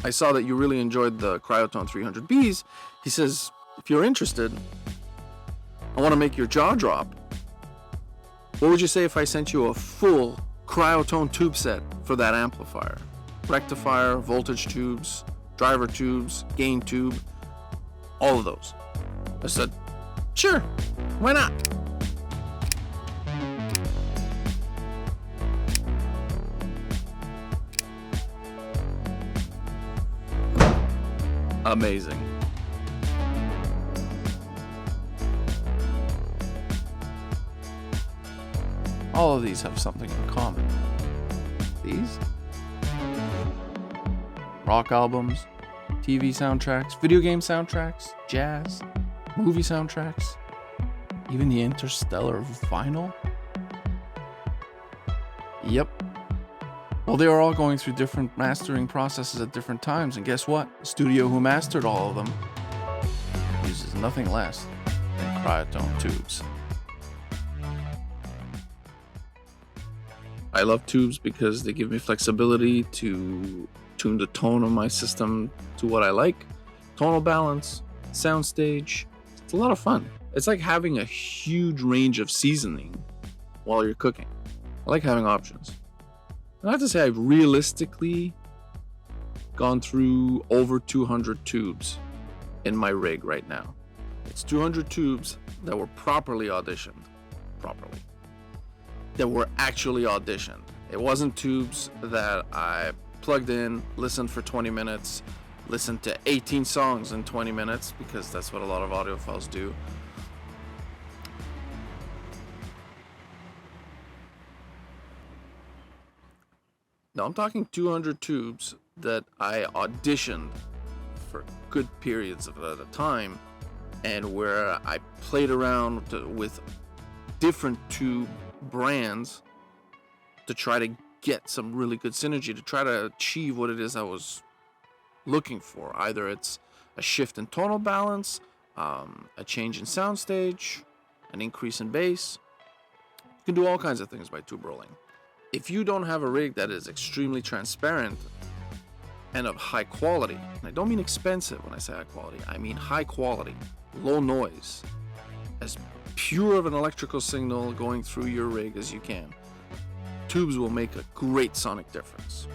I saw that you really enjoyed the Cryotone 300Bs. He says, if you're interested, I want to make your jaw drop. What would you say if I sent you a full Cryotone tube set for that amplifier? Rectifier, voltage tubes, driver tubes, gain tube, all of those. I said, sure, why not? Amazing. All of these have something in common. These? Rock albums, TV soundtracks, video game soundtracks, jazz, movie soundtracks, even the Interstellar vinyl. Yep. Well, they are all going through different mastering processes at different times, and guess what? The studio who mastered all of them uses nothing less than Cryotone tubes. I love tubes because they give me flexibility to tune the tone of my system to what I like. Tonal balance, soundstage, it's a lot of fun. It's like having a huge range of seasoning while you're cooking. I like having options. I have to say I've realistically gone through over 200 tubes in my rig right now. It's 200 tubes that were properly auditioned. That were actually auditioned. It wasn't tubes that I plugged in, listened for 20 minutes, listened to 18 songs in 20 minutes, because that's what a lot of audiophiles do. No, I'm talking 200 tubes that I auditioned for good periods of at a time, and where I played around with different tube brands to try to get some really good synergy, to try to achieve what it is I was looking for. Either it's a shift in tonal balance, a change in soundstage, an increase in bass. You can do all kinds of things by tube rolling. If you don't have a rig that is extremely transparent and of high quality, and I don't mean expensive when I say high quality, I mean high quality, low noise, as pure of an electrical signal going through your rig as you can, tubes will make a great sonic difference.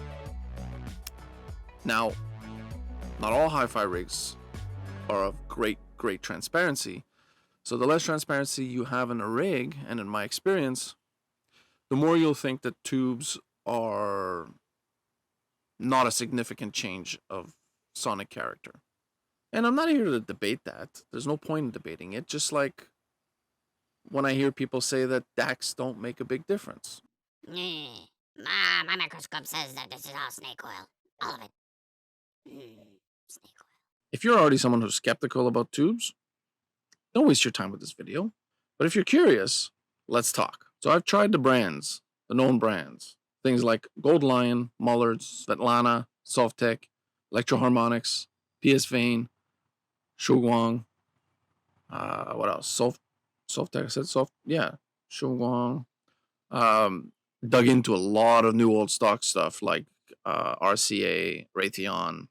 Now, not all hi-fi rigs are of great transparency, so the less transparency you have in a rig, and in my experience, the more you'll think that tubes are not a significant change of sonic character. And I'm not here to debate that. There's no point in debating it. Just like when I hear people say that DACs don't make a big difference. My microscope says that this is all snake oil. All of it. Snake oil. If you're already someone who's skeptical about tubes, don't waste your time with this video. But if you're curious, let's talk. So I've tried the brands, the known brands, things like Gold Lion, Mullards, Svetlana, Softek, Electro-Harmonix, PS Vane, Shouguang, what else? Softek, I said Soft, yeah, Shouguang. Dug into a lot of new old stock stuff like RCA, Raytheon,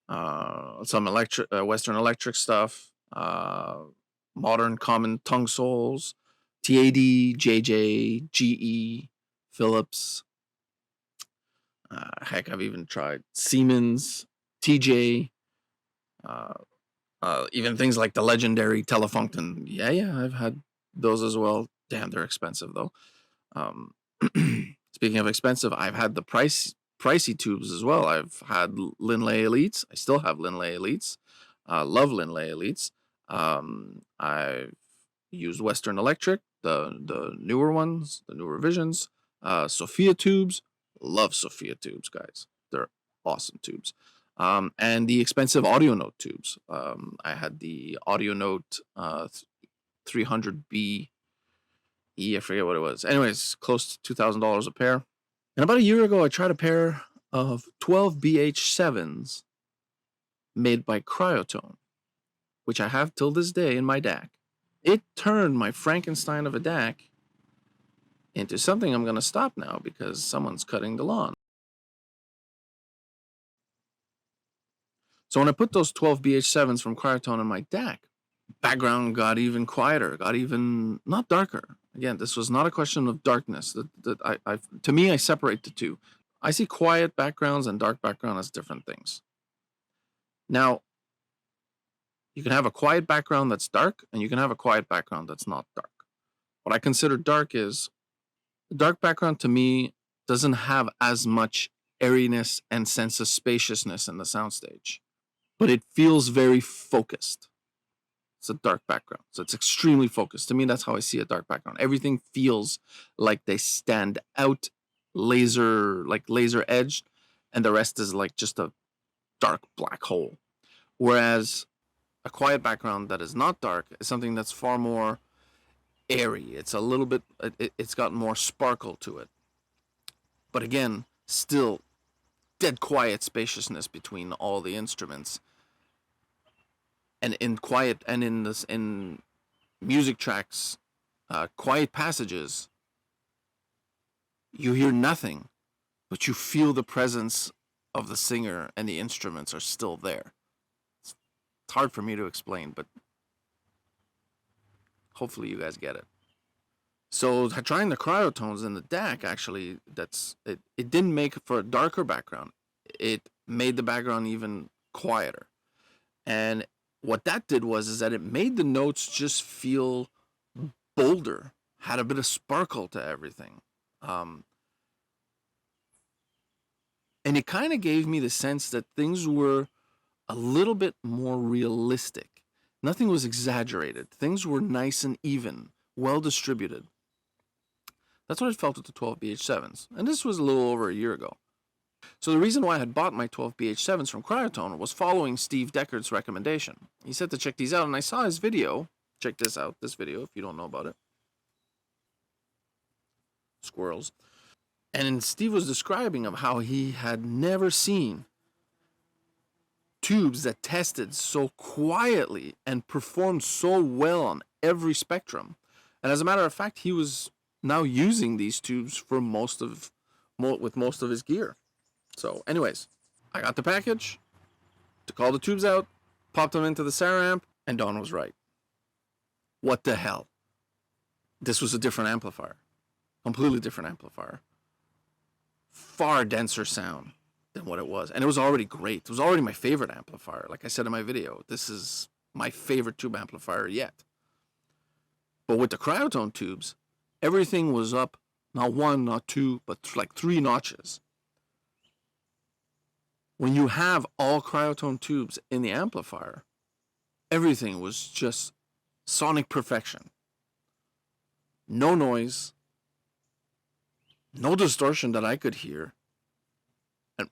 some Western Electric stuff, modern common tongue soles, TAD, JJ, GE, Philips. Heck, I've even tried Siemens, TJ, even things like the legendary Telefunken. Yeah, I've had those as well. Damn, they're expensive though. Speaking of expensive, I've had the pricey tubes as well. I've had Linley Elites. I still have Linley Elites. Love Linley Elites. I've used Western Electric, the newer ones, the newer visions. Sophia tubes. Love Sophia tubes, guys. They're awesome tubes. And the expensive Audio Note tubes. I had the Audio Note 300B. I forget what it was. Anyways, close to $2,000 a pair. And about a year ago, I tried a pair of 12 BH7s made by Cryotone, which I have till this day in my DAC. It turned my Frankenstein of a DAC into something I'm going to stop now because someone's cutting the lawn. So when I put those 12 BH7s from Cryotone in my deck, background got even quieter, got even not darker. Again, this was not a question of darkness. To me, I separate the two. I see quiet backgrounds and dark background as different things. Now, you can have a quiet background that's dark, and you can have a quiet background that's not dark. What I consider dark is the dark background to me doesn't have as much airiness and sense of spaciousness in the soundstage, but it feels very focused. It's a dark background, so it's extremely focused. To me, that's how I see a dark background. Everything feels like they stand out, laser edged, and the rest is like just a dark black hole. Whereas a quiet background that is not dark is something that's far more airy. It's a little bit, it's got more sparkle to it. But again, still dead quiet spaciousness between all the instruments. And in music tracks, quiet passages, you hear nothing, but you feel the presence of the singer and the instruments are still there. It's hard for me to explain, but hopefully you guys get it. So trying the cryotones in the deck, actually, it didn't make for a darker background. It made the background even quieter. And what that did is that it made the notes just feel bolder, had a bit of sparkle to everything. And it kind of gave me the sense that things were a little bit more realistic. Nothing was exaggerated. Things were nice and even, well distributed. That's what I felt with the 12 BH7s. And this was a little over a year ago. So the reason why I had bought my 12 BH7s from Cryotone was following Steve Deckert's recommendation. He said to check these out, and I saw his video. Check this out, this video, if you don't know about it. Squirrels. And Steve was describing of how he had never seen tubes that tested so quietly and performed so well on every spectrum. And as a matter of fact, he was now using these tubes for most of his gear. So anyways, I got the package, took all the tubes out, popped them into the Saramp, and Don was right. What the hell? This was a different amplifier. Completely different amplifier. Far denser sound than what it was. And it was already great. It was already my favorite amplifier. Like I said in my video, this is my favorite tube amplifier yet. But with the Cryotone tubes, everything was up, not one, not two, but like 3 notches. When you have all Cryotone tubes in the amplifier, everything was just sonic perfection. No noise, no distortion that I could hear. And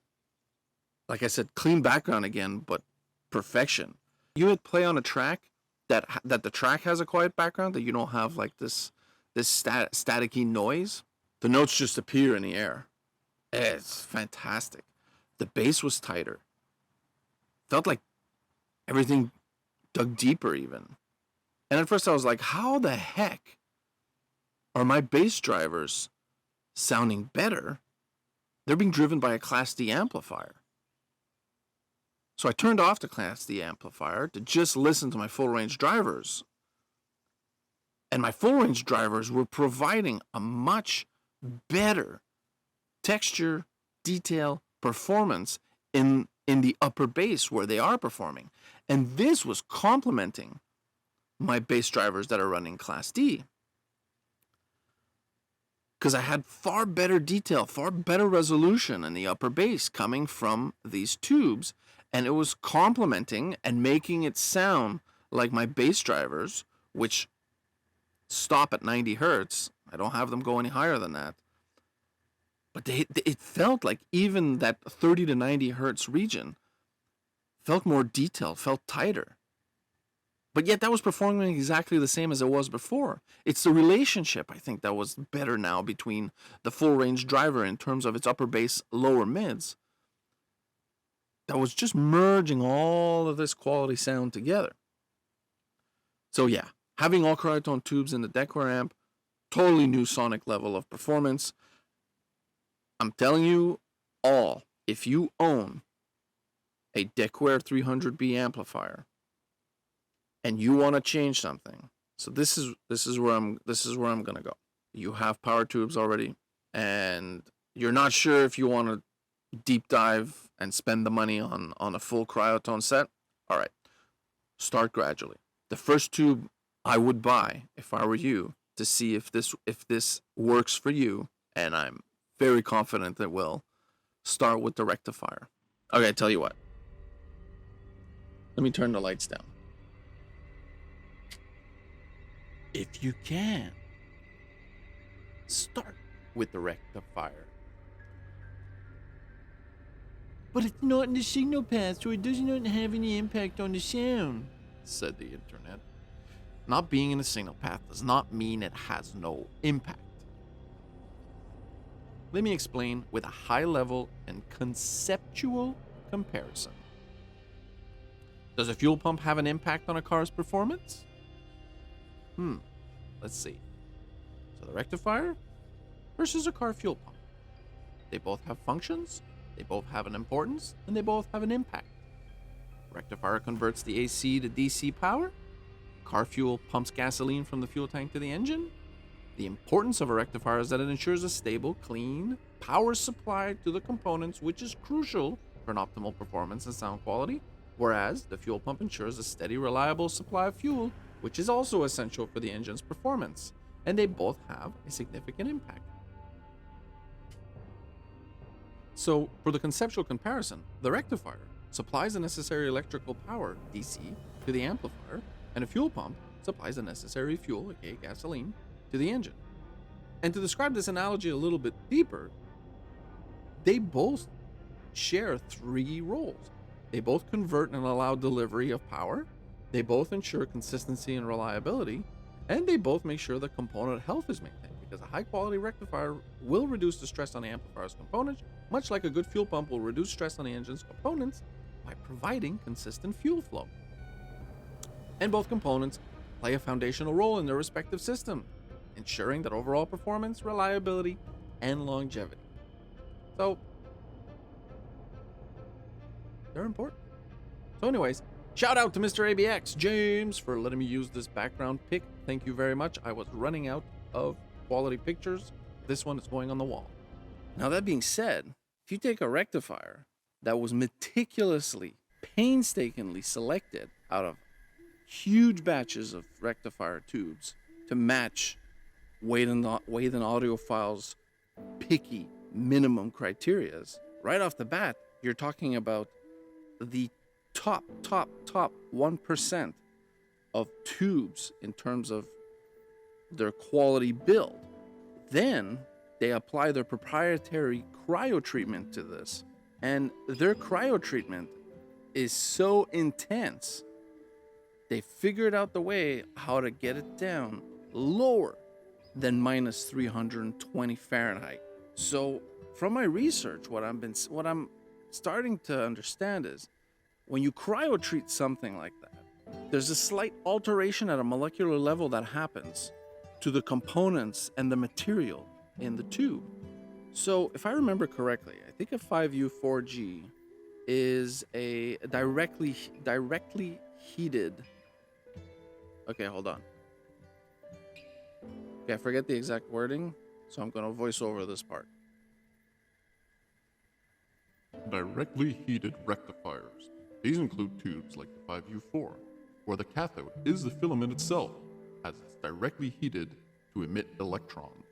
like I said, clean background again, but perfection. You would play on a track that the track has a quiet background, that you don't have like this staticky noise. The notes just appear in the air. It's fantastic. The bass was tighter. Felt like everything dug deeper even. And at first I was like, how the heck are my bass drivers sounding better? They're being driven by a Class D amplifier. So I turned off the Class D amplifier to just listen to my full range drivers. And my full range drivers were providing a much better texture, detail, performance in the upper bass where they are performing. And this was complementing my bass drivers that are running Class D. Because I had far better detail, far better resolution in the upper bass coming from these tubes. And it was complementing and making it sound like my bass drivers, which stop at 90 hertz. I don't have them go any higher than that. But it felt like even that 30 to 90 hertz region felt more detailed, felt tighter. But yet that was performing exactly the same as it was before. It's the relationship, I think, that was better now between the full range driver in terms of its upper bass, lower mids. That was just merging all of this quality sound together. So yeah, having all Cryotone tubes in the Decor amp, totally new sonic level of performance. I'm telling you all, if you own a Deckware 300B amplifier, and you want to change something, so this is where I'm gonna go. You have power tubes already, and you're not sure if you want to deep dive and spend the money on a full cryotone set. All right, start gradually. The first tube I would buy if I were you to see if this works for you, and I'm very confident it will. Start with the rectifier. Okay, tell you what. Let me turn the lights down. If you can, start with the rectifier. But it's not in the signal path, so it does not have any impact on the sound, said the internet. Not being in the signal path does not mean it has no impact. Let me explain with a high level and conceptual comparison. Does a fuel pump have an impact on a car's performance? Let's see. So the rectifier versus a car fuel pump. They both have functions, they both have an importance, and they both have an impact. Rectifier converts the AC to DC power. Car fuel pumps gasoline from the fuel tank to the engine. The importance of a rectifier is that it ensures a stable, clean power supply to the components, which is crucial for an optimal performance and sound quality, whereas the fuel pump ensures a steady, reliable supply of fuel, which is also essential for the engine's performance, and they both have a significant impact. So, for the conceptual comparison, the rectifier supplies the necessary electrical power, DC, to the amplifier, and a fuel pump supplies the necessary fuel, aka gasoline, to the engine. And to describe this analogy a little bit deeper, they both share three roles. They both convert and allow delivery of power, they both ensure consistency and reliability, and they both make sure the component health is maintained, because a high-quality rectifier will reduce the stress on the amplifier's components, much like a good fuel pump will reduce stress on the engine's components by providing consistent fuel flow. And both components play a foundational role in their respective system, ensuring that overall performance, reliability, and longevity. So, they're important. So anyways, shout out to Mr. ABX, James, for letting me use this background pic. Thank you very much. I was running out of quality pictures. This one is going on the wall. Now that being said, if you take a rectifier that was meticulously, painstakingly selected out of huge batches of rectifier tubes to match Wade and Audiophile's picky minimum criterias, right off the bat, you're talking about the top 1% of tubes in terms of their quality build. Then they apply their proprietary cryo treatment to this, and their cryo treatment is so intense, they figured out the way how to get it down lower than minus 320 Fahrenheit. So from my research, what I'm starting to understand is when you cryo-treat something like that, there's a slight alteration at a molecular level that happens to the components and the material in the tube. So if I remember correctly, I think a 5U4G is a directly heated... Okay, hold on. Okay, I forget the exact wording, so I'm going to voice over this part. Directly heated rectifiers. These include tubes like the 5U4, where the cathode is the filament itself, as it's directly heated to emit electrons.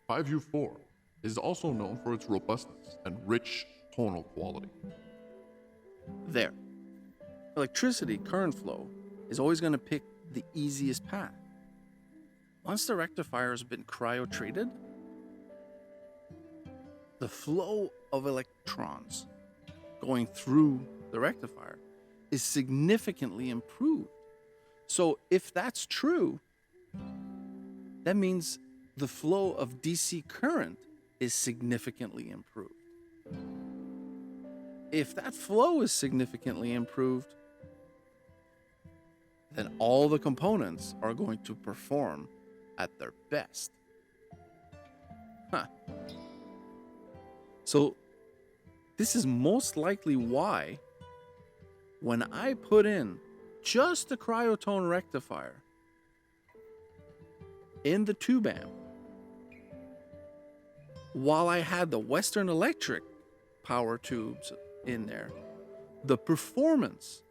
5U4 is also known for its robustness and rich tonal quality. There. Electricity current flow is always going to pick the easiest path. Once the rectifier has been cryo-treated, the flow of electrons going through the rectifier is significantly improved. So if that's true, that means the flow of DC current is significantly improved. If that flow is significantly improved, then all the components are going to perform at their best. So this is most likely why when I put in just the cryotone rectifier in the tube amp, while I had the Western Electric power tubes in there, the performance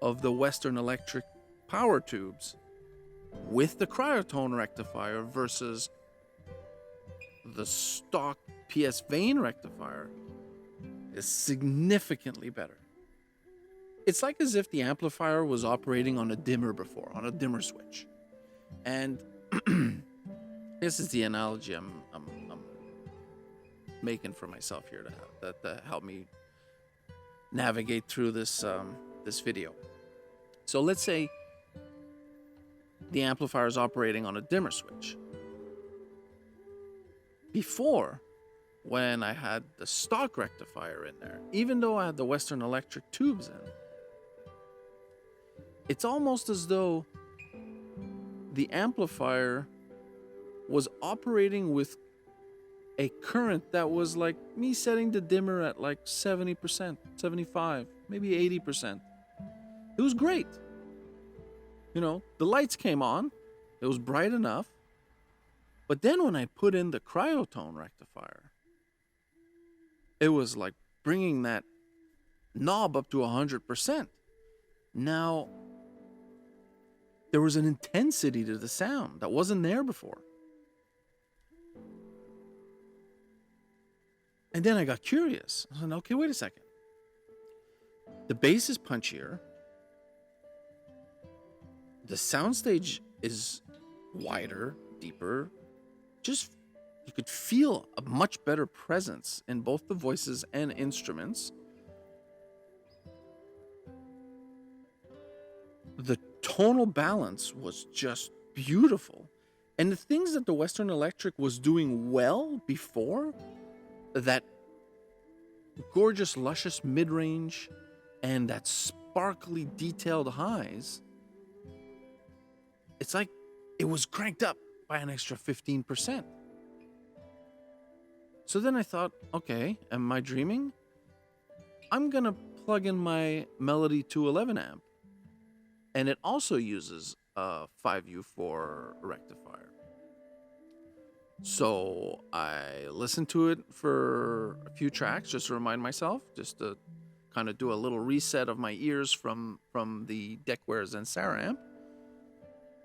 of the Western Electric power tubes with the cryotone rectifier versus the stock PS Vane rectifier is significantly better. It's like as if the amplifier was operating on a dimmer before, on a dimmer switch. And this is the analogy I'm making for myself here to help me navigate through this video. So let's say the amplifier is operating on a dimmer switch. Before, when I had the stock rectifier in there, even though I had the Western Electric tubes in, it's almost as though the amplifier was operating with a current that was like me setting the dimmer at like 70%, 75, maybe 80%. It was great. You know, the lights came on. It was bright enough. But then when I put in the cryotone rectifier, it was like bringing that knob up to 100%. Now, there was an intensity to the sound that wasn't there before. And then I got curious. I said, okay, wait a second. The bass is punchier. The soundstage is wider, deeper. Just, you could feel a much better presence in both the voices and instruments. The tonal balance was just beautiful. And the things that the Western Electric was doing well before, that gorgeous, luscious mid-range and that sparkly, detailed highs, it's like it was cranked up by an extra 15%. So then I thought, okay, am I dreaming? I'm going to plug in my Melody 211 amp. And it also uses a 5U4 rectifier. So I listened to it for a few tracks just to remind myself, just to kind of do a little reset of my ears from the Deckware Zensara amp.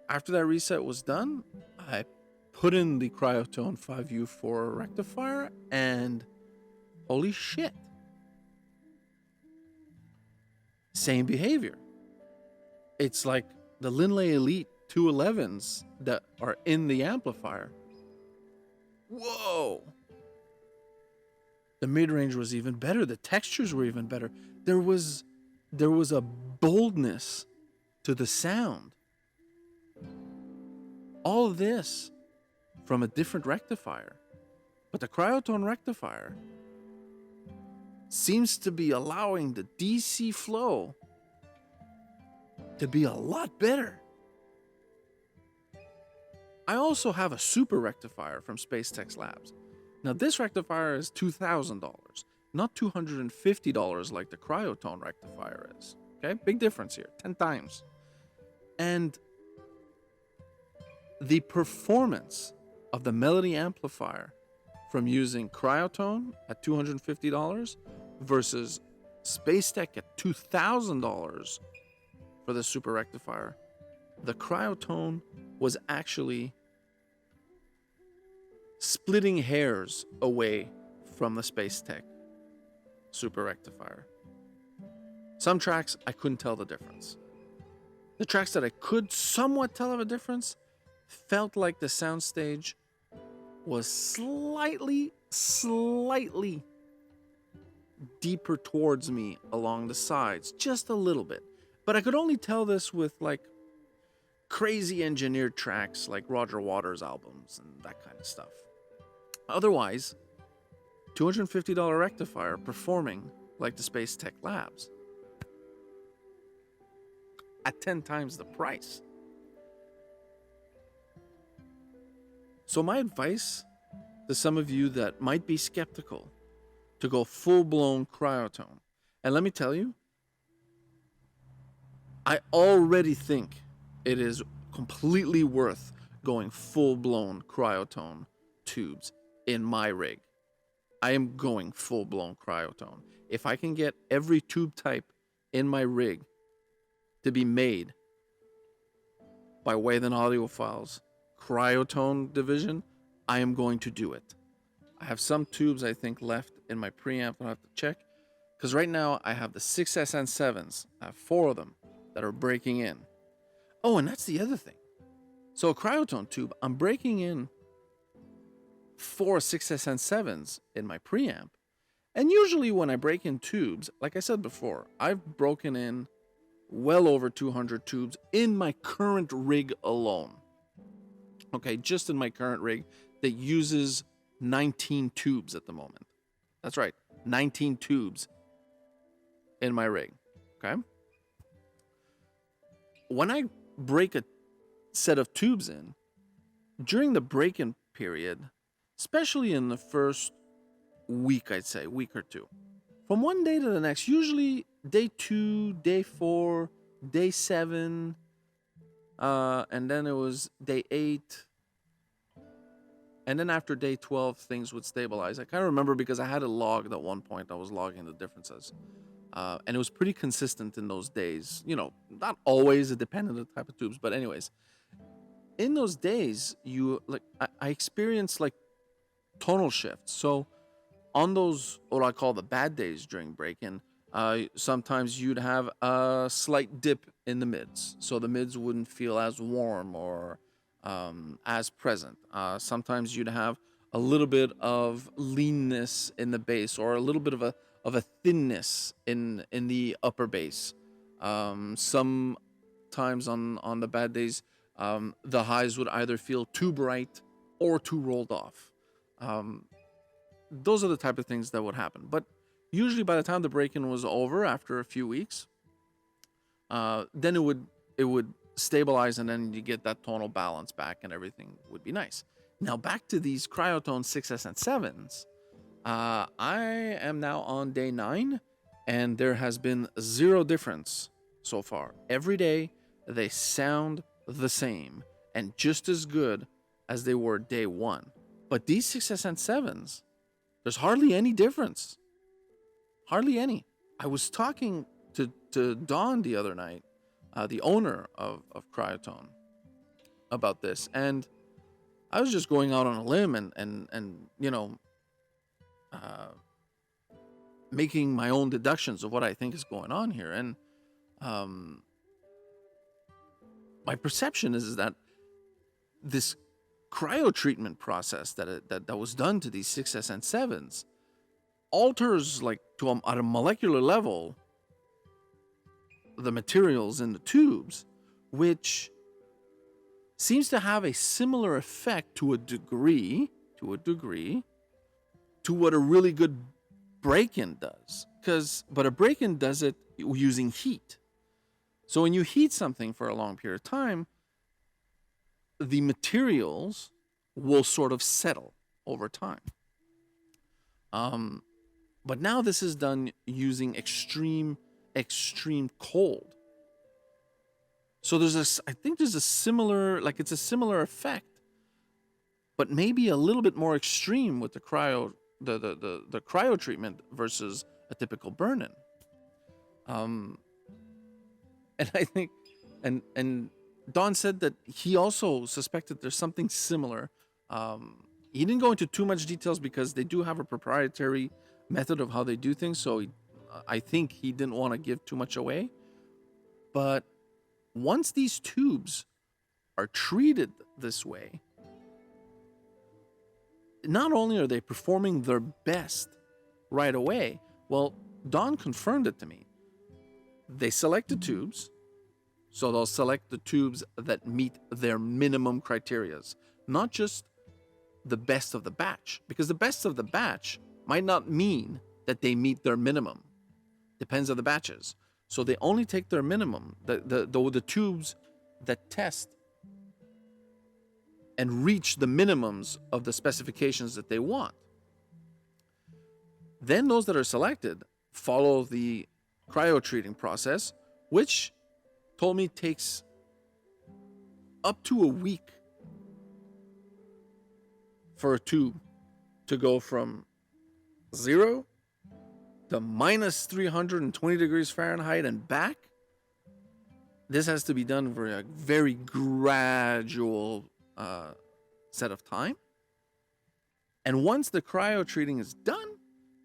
After that reset was done, I put in the Cryotone 5U4 rectifier, and holy shit. Same behavior. It's like the Linley Elite 211s that are in the amplifier. Whoa! The mid-range was even better. The textures were even better. There was a boldness to the sound. All of this from a different rectifier. But the Cryotone rectifier seems to be allowing the DC flow to be a lot better. I also have a super rectifier from SpaceTech Labs. Now this rectifier is $2,000, not $250 like the Cryotone rectifier is. Okay, big difference here, 10 times. And the performance of the Melody amplifier from using Cryotone at $250 versus SpaceTech at $2,000 for the super rectifier, the Cryotone was actually splitting hairs away from the SpaceTech super rectifier. Some tracks I couldn't tell the difference. The tracks that I could somewhat tell of a difference felt like the soundstage was slightly deeper towards me along the sides, just a little bit. But I could only tell this with like crazy engineered tracks like Roger Waters albums and that kind of stuff. Otherwise, $250 rectifier performing like the SpaceTech Labs at 10 times the price. So my advice to some of you that might be skeptical to go full-blown Cryotone, and let me tell you, I already think it is completely worth going full-blown cryotone tubes in my rig. I am going full-blown cryotone. If I can get every tube type in my rig to be made by Way Than Audiophile's cryotone division, I am going to do it. I have some tubes I think left in my preamp I'll have to check. Because right now I have the 6SN7s. I have 4 of them that are breaking in. Oh, and that's the other thing. So a cryotone tube, I'm breaking in 4 6SN7s in my preamp. And usually when I break in tubes, like I said before, I've broken in well over 200 tubes in my current rig alone. Okay, just in my current rig that uses 19 tubes at the moment. That's right, 19 tubes in my rig. Okay? When I break a set of tubes in, during the break-in period, especially in the first week, I'd say, week or two, from one day to the next, usually day 2, day 4, day 7, and then it was day 8, and then after day 12, things would stabilize. I kind of remember because I had it logged at one point. I was logging the differences. And it was pretty consistent in those days. You know, not always, it depended on the type of tubes. But anyways, in those days, I experienced like tonal shifts. So on those, what I call the bad days during break-in, sometimes you'd have a slight dip in the mids. So the mids wouldn't feel as warm or as present. Sometimes you'd have a little bit of leanness in the bass or a little bit of a thinness in the upper bass. Sometimes on the bad days, the highs would either feel too bright or too rolled off. Those are the type of things that would happen. But usually by the time the break-in was over, after a few weeks, then it would stabilize, and then you get that tonal balance back, and everything would be nice. Now back to these cryotone 6SN7s. I am now on day 9, and there has been 0 difference so far. Every day, they sound the same and just as good as they were day 1. But these 6SN7s, there's hardly any difference. Hardly any. I was talking to Don the other night, the owner of Cryotone, about this, and I was just going out on a limb and you know, making my own deductions of what I think is going on here. And my perception is that this cryo treatment process that was done to these 6SN7s alters, like, at a molecular level, the materials in the tubes, which seems to have a similar effect to a degree to what a really good break-in does. But a break-in does it using heat. So when you heat something for a long period of time, the materials will sort of settle over time. But now this is done using extreme cold. So I think there's a similar, like, it's a similar effect, but maybe a little bit more extreme with the cryo treatment versus a typical burn-in. And I think, and Don said that he also suspected there's something similar. He didn't go into too much details because they do have a proprietary method of how they do things. So I think he didn't want to give too much away. But once these tubes are treated this way, not only are they performing their best right away, well, Don confirmed it to me. They select the tubes, so they'll select the tubes that meet their minimum criterias, not just the best of the batch, because the best of the batch might not mean that they meet their minimum. Depends on the batches. So they only take their minimum, the tubes that test and reach the minimums of the specifications that they want. Then those that are selected follow the cryo treating process, which told me it takes up to a week for a tube to go from 0 to minus 320 degrees Fahrenheit and back. This has to be done for a very gradual set of time. And once the cryo treating is done,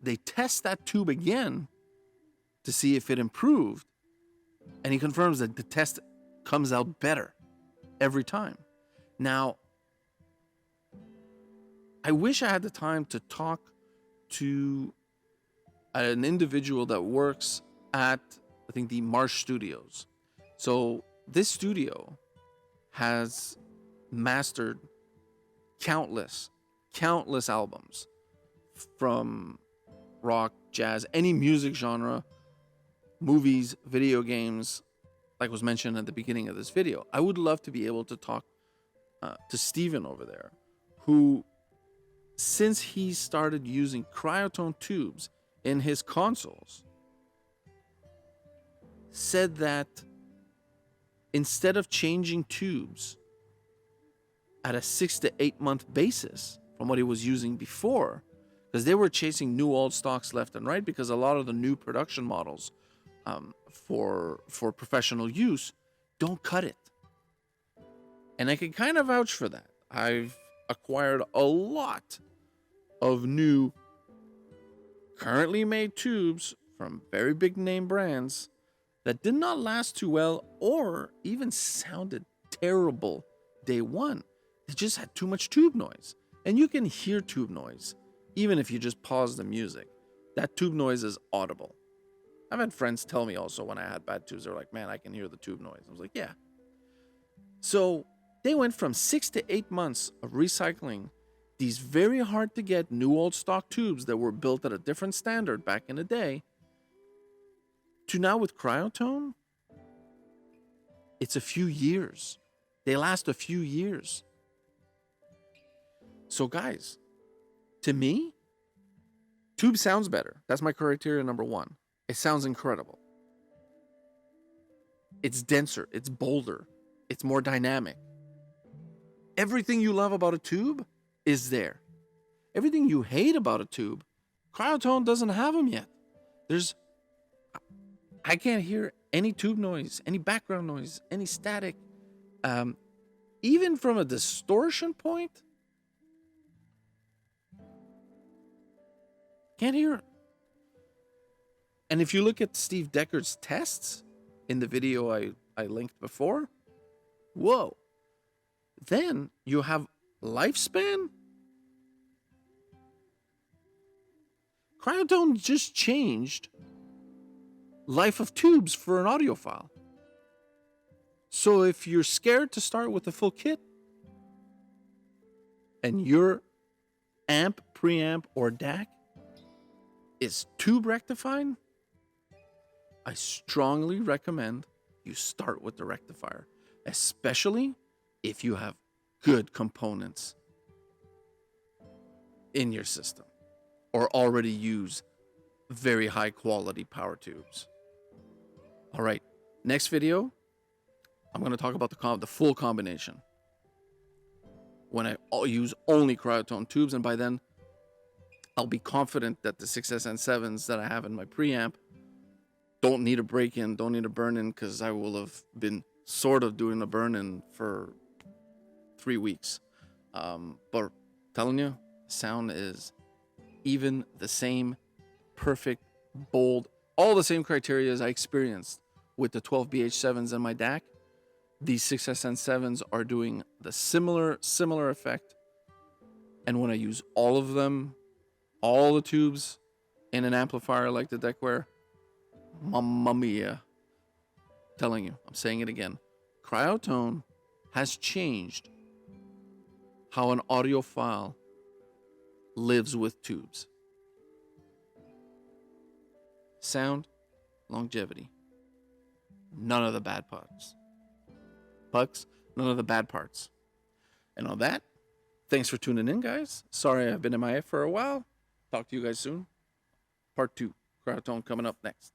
they test that tube again to see if it improved. And he confirms that the test comes out better every time. Now, I wish I had the time to talk to an individual that works at, I think, the Marsh Studios. So this studio has mastered countless albums from rock, jazz, any music genre, movies, video games, like was mentioned at the beginning of this video. I would love to be able to talk to Steven over there, who, since he started using cryotone tubes in his consoles, said that instead of changing tubes at a 6 to 8 month basis from what he was using before, because they were chasing new old stocks left and right, because a lot of the new production models for professional use don't cut it. And I can kind of vouch for that. I've acquired a lot of new currently made tubes from very big name brands that did not last too well or even sounded terrible day one. They just had too much tube noise. And you can hear tube noise even if you just pause the music. That tube noise is audible. I've had friends tell me also when I had bad tubes, they're like, man, I can hear the tube noise. I was like, yeah. So they went from 6 to 8 months of recycling these very hard to get new old stock tubes that were built at a different standard back in the day to now with cryotone, it's a few years. They last a few years. So guys, to me, tube sounds better. That's my criteria number one. It sounds incredible. It's denser, it's bolder, it's more dynamic. Everything you love about a tube is there. Everything you hate about a tube, cryotone doesn't have them yet. I can't hear any tube noise, any background noise, any static. Even from a distortion point, can't hear it. And if you look at Steve Decker's tests in the video I linked before, whoa. Then you have lifespan. Cryotone just changed life of tubes for an audiophile. So if you're scared to start with the full kit and your amp, preamp, or DAC is tube rectified, I strongly recommend you start with the rectifier, especially if you have good components in your system or already use very high quality power tubes. All right, next video, I'm going to talk about the full combination when I use only cryotone tubes, and by then I'll be confident that the 6SN7s that I have in my preamp don't need a break-in, don't need a burn-in, because I will have been sort of doing a burn-in for 3 weeks. But telling you, sound is even the same, perfect, bold, all the same criteria as I experienced with the 12BH7s in my DAC. These 6SN7s are doing the similar effect. And when I use all of them, all the tubes in an amplifier like the Deckware, mamma mia. Telling you, I'm saying it again. Cryotone has changed how an audiophile lives with tubes. Sound, longevity. None of the bad parts. None of the bad parts. And on that, thanks for tuning in, guys. Sorry I've been MIA for a while. Talk to you guys soon. Part 2, Cryotone coming up next.